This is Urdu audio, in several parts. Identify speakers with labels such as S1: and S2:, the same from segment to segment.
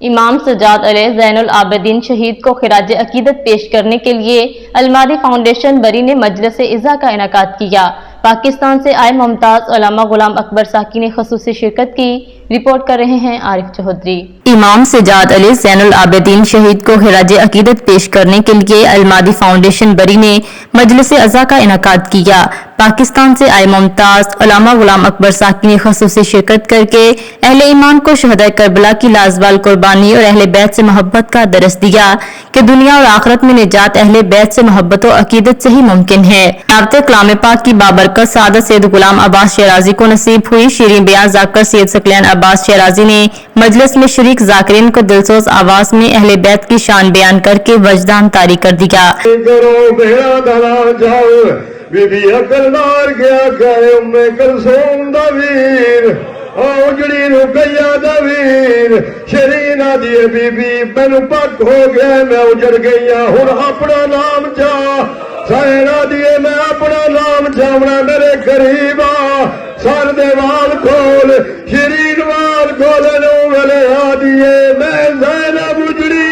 S1: امام سجاد علیہ زین العابدین شہید کو خراج عقیدت پیش کرنے کے لیے المادی فاؤنڈیشن بری نے مجلس عزا کا انعقاد کیا۔ پاکستان سے آئے ممتاز علامہ غلام اکبر ساکی نے خصوصی شرکت کی۔ رپورٹ کر رہے ہیں عارف چودھری۔
S2: امام سجاد علیہ زین العابدین شہید کو خراج عقیدت پیش کرنے کے لیے المادی فاؤنڈیشن بری نے مجلس عزا کا انعقاد کیا۔ پاکستان سے آئے ممتاز علامہ غلام اکبر ساکی نے خصوصی شرکت کر کے اہل ایمان کو شہدائے کربلا کی لازوال قربانی اور اہل بیت سے محبت کا درس دیا کہ دنیا اور آخرت میں نجات اہل بیت سے محبت و عقیدت سے ہی ممکن ہے۔ دعوت کلام پاک کی بابرکت سعادت سید غلام عباس شیرازی کو نصیب ہوئی۔ شیریں بیان ذاکر سید ثقلین عباس شیرازی نے مجلس میں شریک ذاکرین کو دلسوز آواز میں اہل بیت کی شان بیان کر کے وجدان طاری کر دیا۔
S3: بی بی عقل نار گیا کہے ام کلثوم دا ویر اوجڑی رقیہ دا ویر شیرین آدھی بی بی مینو پک ہو گیا میں اجڑ گیا ہن اپنا نام چا سائن آدھی میں اپنا نام چاونا میرے قریب آ سر دے وال کھول شیرین وال کھولے نو ملے آدھی میں زینب اجڑی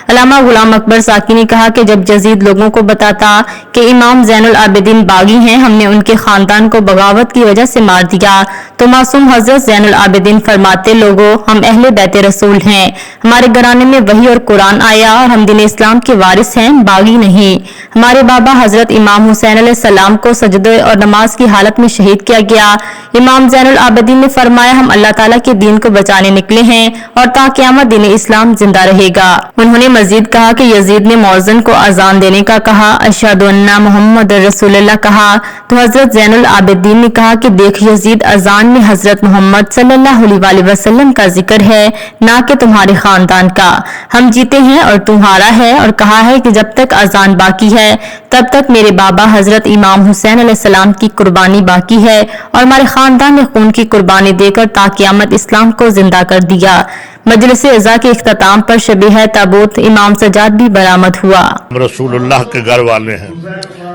S2: علامہ غلام اکبر ساکی نے کہا کہ جب یزید لوگوں کو بتاتا کہ امام زین العابدین باغی ہیں، ہم نے ان کے خاندان کو بغاوت کی وجہ سے مار دیا تو معصوم حضرت زین العابدین فرماتے لوگوں ہم اہل بیت رسول ہیں، ہمارے گھرانے میں وحی اور قرآن آیا اور ہم دین اسلام کے وارث ہیں، باغی نہیں۔ ہمارے بابا حضرت امام حسین علیہ السلام کو سجدے اور نماز کی حالت میں شہید کیا گیا۔ امام زین العابدین نے فرمایا ہم اللہ تعالیٰ کے دین کو بچانے نکلے ہیں اور تا قیامت دین اسلام زندہ رہے گا۔ انہوں نے مزید کہا کہ یزید نے مؤذن کو اذان دینے کا کہا، اشہد ان محمد رسول اللہ کہا تو حضرت زین العابدین نے کہا کہ دیکھ یزید اذان میں حضرت محمد صلی اللہ علیہ وسلم کا ذکر ہے نہ کہ تمہارے خاندان کا، ہم جیتے ہیں اور تمہارا ہے، اور کہا ہے کہ جب تک اذان باقی ہے تب تک میرے بابا حضرت امام حسین علیہ السلام کی قربانی باقی ہے اور ہمارے خاندان نے خون کی قربانی دے کر تا قیامت اسلام کو زندہ کر دیا۔ مجلس عزا کے اختتام پر شبیہ تابوت امام سجاد بھی برآمد ہوا۔
S4: ہم رسول اللہ کے گھر والے ہیں،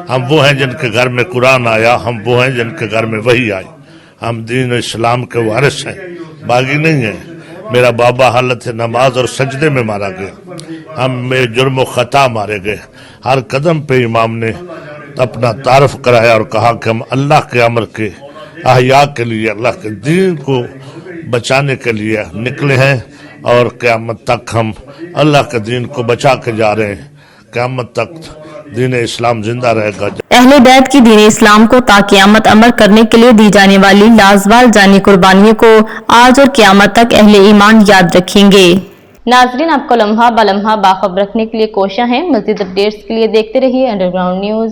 S4: ہم وہ ہیں جن کے گھر میں قرآن آیا، ہم وہ ہیں جن کے گھر میں وحی آئی، ہم دین اسلام کے وارث ہیں، باغی نہیں ہیں۔ میرا بابا حالت نماز اور سجدے میں مارا گیا، ہم میں جرم و خطا مارے گئے۔ ہر قدم پہ امام نے اپنا تعارف کرایا اور کہا کہ ہم اللہ کے امر کے احیاء کے لیے، اللہ کے دین کو بچانے کے لیے نکلے ہیں اور قیامت تک ہم اللہ کے دین کو بچا کے جا رہے ہیں، قیامت تک دین اسلام زندہ رہے گا۔
S2: اہل بیت کی دین اسلام کو تا قیامت امر کرنے کے لیے دی جانے والی لازوال جانی قربانیوں کو آج اور قیامت تک اہل ایمان یاد رکھیں گے۔
S1: ناظرین آپ کو لمحہ بلمحہ باخبر رکھنے کے لیے کوشاں ہیں۔ مزید اپڈیٹس کے لیے دیکھتے رہیے انڈر گراؤنڈ نیوز۔